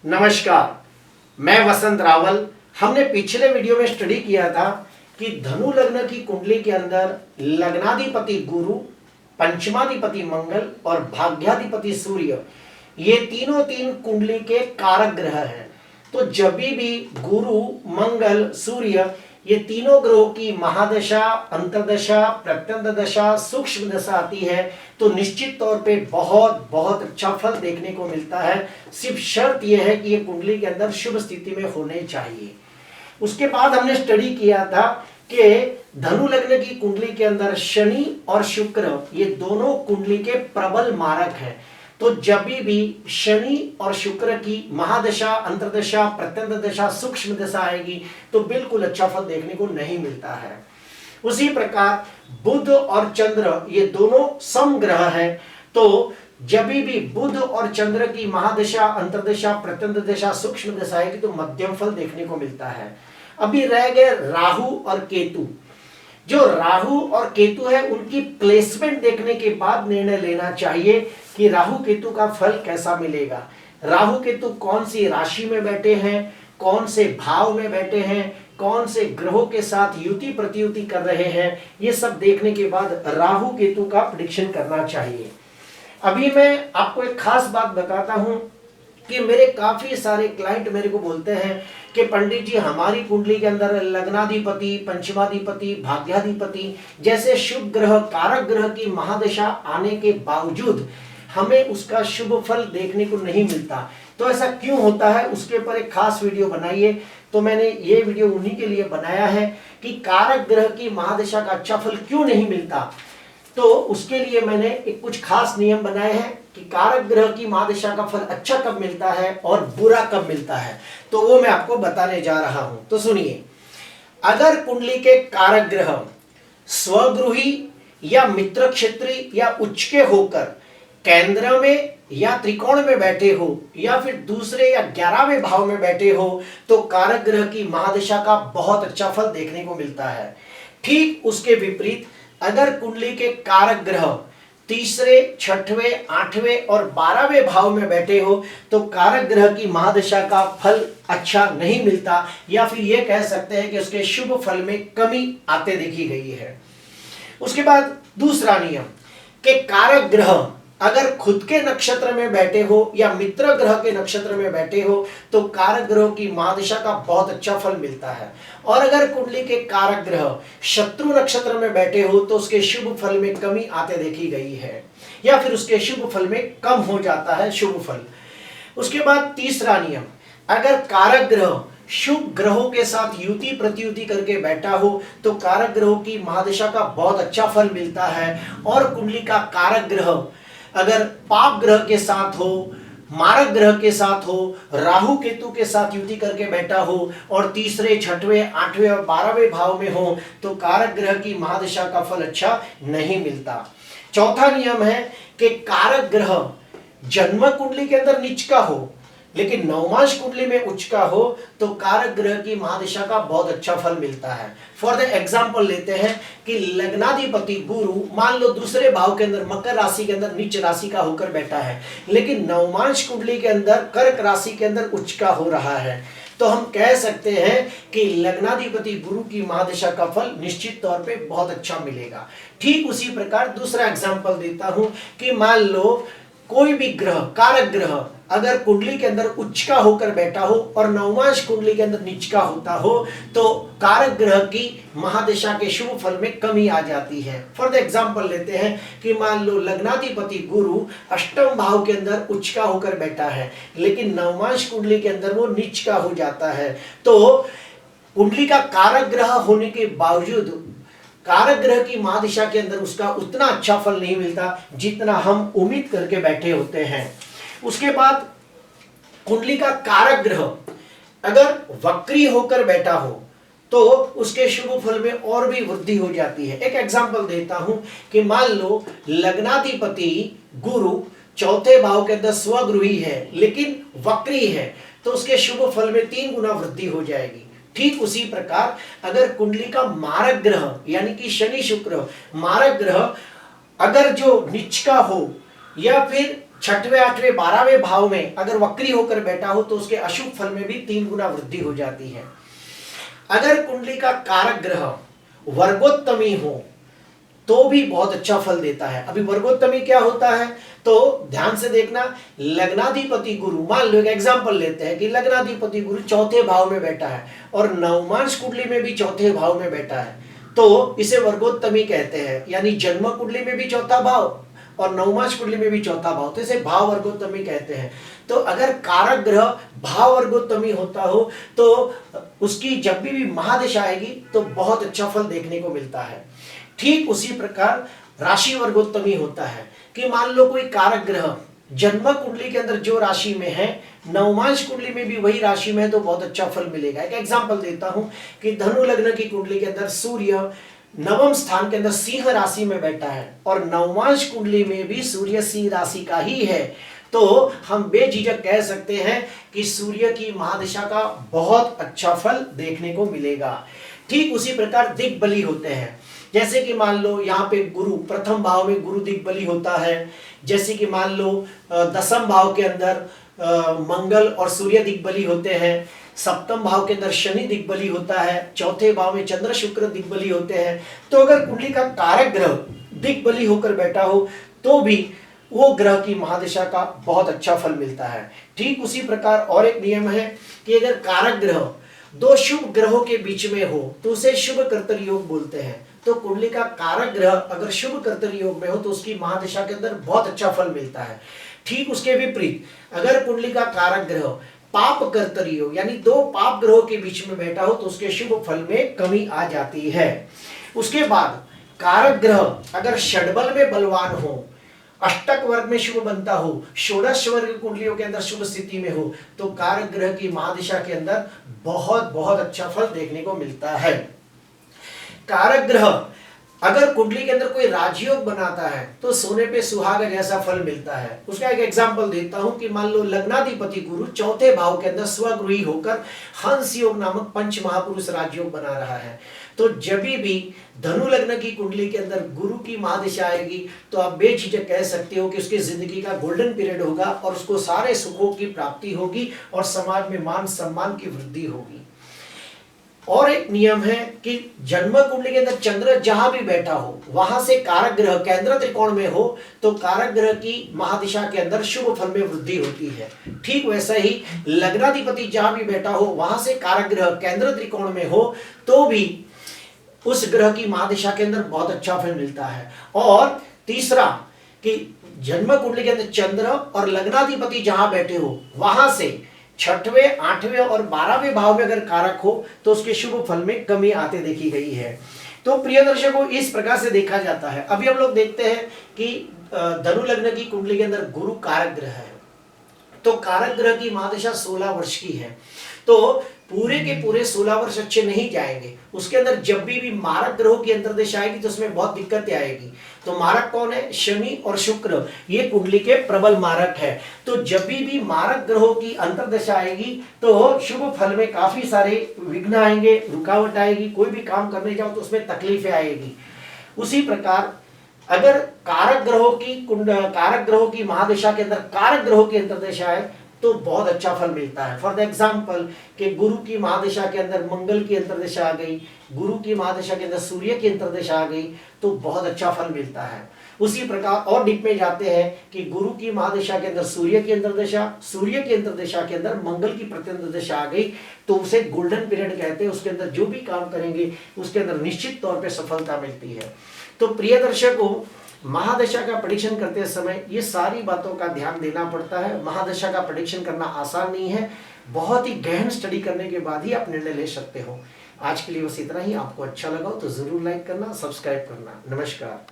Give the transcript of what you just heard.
नमस्कार, मैं वसंत रावल। हमने पिछले वीडियो में स्टडी किया था कि धनु लग्न की कुंडली के अंदर लग्नाधिपति गुरु, पंचमाधिपति मंगल और भाग्याधिपति सूर्य, ये तीनों तीन कुंडली के कारक ग्रह हैं। तो जब भी गुरु, मंगल, सूर्य ये तीनों ग्रहों की महादशा, अंतर्दशा, प्रत्यंत दशा, सूक्ष्म दशा आती है तो निश्चित तौर पे बहुत बहुत अच्छा फल देखने को मिलता है। सिर्फ शर्त यह है कि ये कुंडली के अंदर शुभ स्थिति में होने चाहिए। उसके बाद हमने स्टडी किया था कि धनु लग्न की कुंडली के अंदर शनि और शुक्र ये दोनों कुंडली के प्रबल मारक हैं। तो जब भी शनि और शुक्र की महादशा, अंतर्दशा, प्रत्यंत दशा, सूक्ष्म दशा आएगी तो बिल्कुल अच्छा फल देखने को नहीं मिलता है। उसी प्रकार बुध और चंद्र ये दोनों समग्रह हैं। तो जब भी बुध और चंद्र की महादशा, अंतर्दशा, प्रत्यंत दशा, सूक्ष्म दशा आएगी तो मध्यम फल देखने को मिलता है। अभी रह गए राहु और केतु। जो राहु और केतु है उनकी प्लेसमेंट देखने के बाद निर्णय लेना चाहिए कि राहु केतु का फल कैसा मिलेगा। राहु केतु कौन सी राशि में बैठे हैं, कौन से भाव में बैठे हैं, कौन से ग्रहों के साथ युति प्रतियुति कर रहे हैं, ये सब देखने के बाद राहु केतु का प्रेडिक्शन करना चाहिए। अभी मैं आपको एक खास बात बताता हूं कि मेरे काफी सारे क्लाइंट मेरे को बोलते हैं कि पंडित जी हमारी कुंडली के अंदर लग्नाधिपति, पंचमाधिपति, भाग्याधिपति जैसे शुभ ग्रह, कारक ग्रह की महादशा आने के बावजूद हमें उसका शुभ फल देखने को नहीं मिलता। तो ऐसा क्यों होता है उसके ऊपर एक खास वीडियो बनाइए। तो मैंने ये वीडियो उन्हीं के लिए बनाया है कि कारक ग्रह की महादशा का अच्छा फल क्यों नहीं मिलता। तो उसके लिए मैंने एक कुछ खास नियम बनाए हैं कि कारक ग्रह की महादशा का फल अच्छा कब मिलता है और बुरा कब मिलता है, तो वो मैं आपको बताने जा रहा हूं। तो सुनिए, अगर कुंडली के कारक ग्रह स्वगृही या मित्र क्षेत्री या उच्च के होकर केंद्र में या त्रिकोण में बैठे हो या फिर दूसरे या 11वें भाव में बैठे हो तो कारक ग्रह की महादशा का बहुत अच्छा फल देखने को मिलता है। ठीक उसके विपरीत अगर कुंडली के कारक ग्रह तीसरे, छठवें, 8वें और 12वें भाव में बैठे हो तो कारक ग्रह की महादशा का फल अच्छा नहीं मिलता, या फिर यह कह सकते हैं कि उसके शुभ फल में कमी आते देखी गई है। उसके बाद दूसरा नियम कि कारक ग्रह अगर खुद के नक्षत्र में बैठे हो या मित्र ग्रह के नक्षत्र में बैठे हो तो कारक ग्रहों की महादशा का बहुत अच्छा फल मिलता है। और अगर कुंडली के कारक ग्रह शत्रु नक्षत्र में बैठे हो तो उसके शुभ फल में कमी आते देखी गई है, या फिर उसके शुभ फल में कम हो जाता है शुभ फल। उसके बाद तीसरा नियम, अगर कारक ग्रह शुभ ग्रहों के साथ युति प्रतियुति करके बैठा हो तो कारक ग्रहों की महादशा का बहुत अच्छा फल मिलता है। और कुंडली का कारक ग्रह अगर पाप ग्रह के साथ हो, मारक ग्रह के साथ हो, राहु केतु के साथ युति करके बैठा हो और तीसरे, छठवें, 8वें और 12वें भाव में हो तो कारक ग्रह की महादशा का फल अच्छा नहीं मिलता। चौथा नियम है कि कारक ग्रह जन्म कुंडली के अंदर नीच का हो लेकिन नवमांश कुंडली में उच्च का हो तो कारक ग्रह की महादशा का बहुत अच्छा फल मिलता है। फॉर द एग्जांपल लेते हैं कि लग्नाधिपति गुरु मान लो दूसरे भाव के अंदर मकर राशि के अंदर नीच राशि का होकर बैठा है, लेकिन नवमांश कुंडली के अंदर कर्क राशि के अंदर उच्च का हो रहा है, तो हम कह सकते हैं कि लग्नाधिपति गुरु की महादशा का फल निश्चित तौर पे बहुत अच्छा मिलेगा। ठीक उसी प्रकार दूसरा एग्जांपल देता हूं कि मान लो कोई भी ग्रह, कारक ग्रह अगर कुंडली के अंदर उच्च का होकर बैठा हो और नवमांश कुंडली के अंदर नीच का होता हो तो कारक ग्रह की महादशा के शुभ फल में कमी आ जाती है। फॉर द एग्जांपल लेते हैं कि मान लो लग्नाधिपति गुरु अष्टम भाव के अंदर उच्च का होकर बैठा है लेकिन नवमांश कुंडली के अंदर वो नीच का हो जाता है, तो कुंडली का कारक ग्रह होने के बावजूद कारक ग्रह की महादशा के अंदर उसका उतना अच्छा फल नहीं मिलता जितना हम उम्मीद करके बैठे होते हैं। उसके बाद कुंडली का कारक ग्रह अगर वक्री होकर बैठा हो तो उसके शुभ फल में और भी वृद्धि हो जाती है। एक एग्जांपल देता हूं कि मान लो लग्नाधिपति गुरु चौथे भाव के अंदर स्वगृही है लेकिन वक्री है तो उसके शुभ फल में 3 गुना वृद्धि हो जाएगी। ठीक उसी प्रकार अगर कुंडली का मारक ग्रह यानी कि शनि शुक्र मारक ग्रह अगर जो नीच का हो या फिर छठवें, आठवें, 12वें भाव में अगर वक्री होकर बैठा हो तो उसके अशुभ फल में भी 3 गुना वृद्धि हो जाती है। अगर कुंडली का कारक ग्रह वर्गोत्तमी हो तो भी बहुत अच्छा फल देता है। अभी वर्गोत्तमी क्या होता है तो ध्यान से देखना, लग्नाधिपति गुरु, मान लो एक एग्जांपल लेते हैं कि लग्नाधिपति गुरु चौथे भाव में बैठा है और नवमांश कुंडली में भी चौथे भाव में बैठा है तो इसे वर्गोत्तमी कहते हैं। यानी जन्म कुंडली में भी चौथा भाव और नवमांश कुंडली में भी चौथा भाव, तो इसे भाव वर्गोत्तमी कहते हैं। तो अगर कारक ग्रह भाव वर्गोत्तमी होता हो तो उसकी जब भी महादशा आएगी तो बहुत अच्छा फल देखने को मिलता है। ठीक उसी प्रकार राशि वर्गोत्तमी होता है कि मान लो कोई कारक ग्रह जन्म कुंडली के अंदर जो राशि में है, नवमांश कुंडली में भी वही राशि में है तो बहुत अच्छा फल मिलेगा। एक एग्जांपल देता हूं कि धनु लग्न की कुंडली के अंदर सूर्य नवम स्थान के अंदर सिंह राशि में बैठा है और नवमांश कुंडली में भी सूर्य सिंह राशि का ही है तो हम बेझिझक कह सकते हैं कि सूर्य की महादशा का बहुत अच्छा फल देखने को मिलेगा। ठीक उसी प्रकार दिग्बली होते हैं, जैसे कि मान लो यहाँ पे गुरु प्रथम भाव में गुरु दिग्बली होता है, जैसे कि मान लो दसम भाव के अंदर मंगल और सूर्य दिग्बली होते हैं, सप्तम भाव के अंदर शनि दिग्बली होता है, चौथे भाव में चंद्र शुक्र दिग्बली होते हैं। तो अगर कुंडली का कारक ग्रह दिग्बली होकर बैठा हो तो भी वो ग्रह की महादशा का बहुत अच्छा फल मिलता है। ठीक उसी प्रकार और एक नियम है कि अगर कारक ग्रह दो शुभ ग्रहों के बीच में हो तो उसे शुभ कर्तरी योग बोलते हैं। तो कुंडली का कारक ग्रह अगर शुभ कर्तरी योग में हो तो उसकी महादशा के अंदर बहुत अच्छा फल मिलता है। ठीक उसके विपरीत अगर कुंडली का कारक ग्रह पाप कर्तरी योग यानी दो पाप ग्रहों के बीच में बैठा हो तो उसके शुभ फल में कमी आ जाती है। उसके बाद कारक ग्रह अगर षड्बल में बलवान हो, अष्टक वर्ग में शुभ बनता हो, षोडश वर्ग कुंडलियों के अंदर शुभ स्थिति में हो तो कारक ग्रह की महादशा के अंदर बहुत बहुत अच्छा फल देखने को मिलता है। कारक ग्रह अगर कुंडली के अंदर कोई राजयोग बनाता है तो सोने पे सुहागा जैसा फल मिलता है। उसका एक एग्जांपल देता हूं कि मान लो लग्नाधिपति गुरु चौथे भाव के अंदर स्वगृही होकर हंस योग नामक पंच महापुरुष राजयोग बना रहा है तो जब भी धनु लग्न की कुंडली के अंदर गुरु की महादशा आएगी तो आप बेझिझक कह सकते हो कि उसकी जिंदगी का गोल्डन पीरियड होगा और उसको सारे सुखों की प्राप्ति होगी और समाज में मान सम्मान की वृद्धि होगी। और एक नियम है कि जन्म कुंडली के अंदर चंद्र जहां भी बैठा हो वहां से कारक ग्रह केंद्र त्रिकोण में हो तो कारक ग्रह की महादिशा के अंदर शुभ फल में वृद्धि होती है। ठीक वैसा ही लग्नाधिपति जहां भी बैठा हो वहां से कारक ग्रह केंद्र त्रिकोण में हो तो भी उस ग्रह की महादिशा के अंदर बहुत अच्छा फल मिलता है। और तीसरा कि जन्म कुंडली के अंदर चंद्र और लग्नाधिपति जहां बैठे हो वहां से छठवें, आठवें और 12वें भाव में अगर कारक हो तो उसके शुभ फल में कमी आते देखी गई है। तो प्रिय दर्शकों इस प्रकार से देखा जाता है। अभी हम लोग देखते हैं कि धनु लग्न की कुंडली के अंदर गुरु कारक ग्रह है तो कारक ग्रह की महादशा 16 वर्ष की है तो पूरे के पूरे 16 वर्ष अच्छे नहीं जाएंगे। उसके अंदर जब भी मारक ग्रहों की अंतर्दशा आएगी तो उसमें बहुत दिक्कतें आएगी। तो मारक कौन है? शनि और शुक्र, ये कुंडली के प्रबल मारक है। तो जब भी मारक ग्रहों की अंतर्दशा आएगी तो शुभ फल में काफी सारे विघ्न आएंगे, रुकावट आएगी, कोई भी काम करने जाओ तो उसमें तकलीफें आएगी। उसी प्रकार अगर कारक ग्रहों की महादशा के अंदर कारक ग्रहों की अंतर्दशा है तो बहुत अच्छा फल मिलता है। फॉर एग्जाम्पल कि गुरु की महादशा के अंदर मंगल की अंतर्दशा आ गई, गुरु की महादशा के अंदर सूर्य की अंतर्दशा आ गई तो बहुत अच्छा फल मिलता है। उसी प्रकार और डीप में जाते हैं कि गुरु की महादशा के अंदर सूर्य की अंतर्दशा, सूर्य की अंतर्दशा के अंदर मंगल की प्रत्यंतर्दशा आ गई तो उसे गोल्डन पीरियड कहते हैं। उसके अंदर जो भी काम करेंगे उसके अंदर निश्चित तौर पर सफलता मिलती है। तो प्रिय दर्शकों, महादशा का प्रेडिक्शन करते समय ये सारी बातों का ध्यान देना पड़ता है। महादशा का प्रेडिक्शन करना आसान नहीं है, बहुत ही गहन स्टडी करने के बाद ही आप निर्णय ले सकते हो। आज के लिए बस इतना ही। आपको अच्छा लगा हो तो जरूर लाइक करना, सब्सक्राइब करना। नमस्कार।